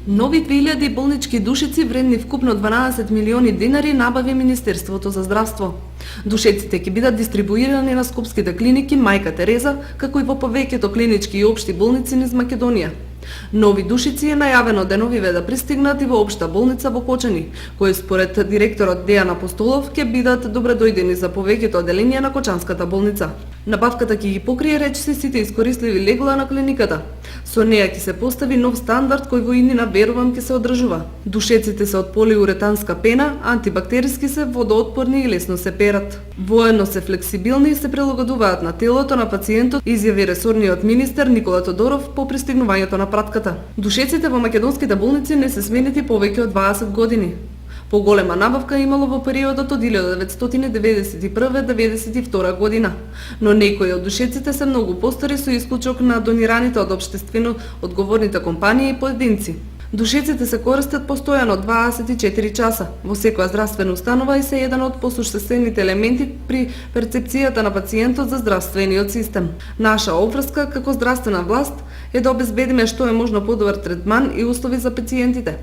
Нови 2000 болнички душици вредни вкупно 12 милиони денари набави Министерството за здравство. Душеците ќе бидат дистрибуирани на скопските клиники Мајка Тереза, како и во повеќето клинички и општи болници низ Македонија. Нови душици е најавено деновиве да пристигнат и во општа болница во Кочани, кои според директорот Дејан Апостолов ќе бидат добредојдени за повеќето оделенија на Кочанската болница. Набавката ќе ги покрие речиси сите искористливи легла на клиниката. Со неја ќе се постави нов стандард кој во иднина верувам ќе се одржува. Душеците се од полиуретанска пена, антибактериски се, водоотпорни и лесно се перат. Воедно се флексибилни и се прилагодуваат на телото на пациентот, изјави ресорниот министер Никола Тодоров по пристигнувањето на пратката. Душеците во македонските болници не се сменети повеќе од 20 години. Поголема набавка имало во периодот од 1991-92 година, но некои од душеците се многу постари со исклучок на донираните од општествено одговорните компании и поединци. Душеците се користат постојано 24 часа во секоја здравствена установа и се еден од посуштествените елементи при перцепцијата на пациентот за здравствениот систем. Наша обврска како здравствена власт е да обезбедиме што е можно подобар третман и услови за пациентите.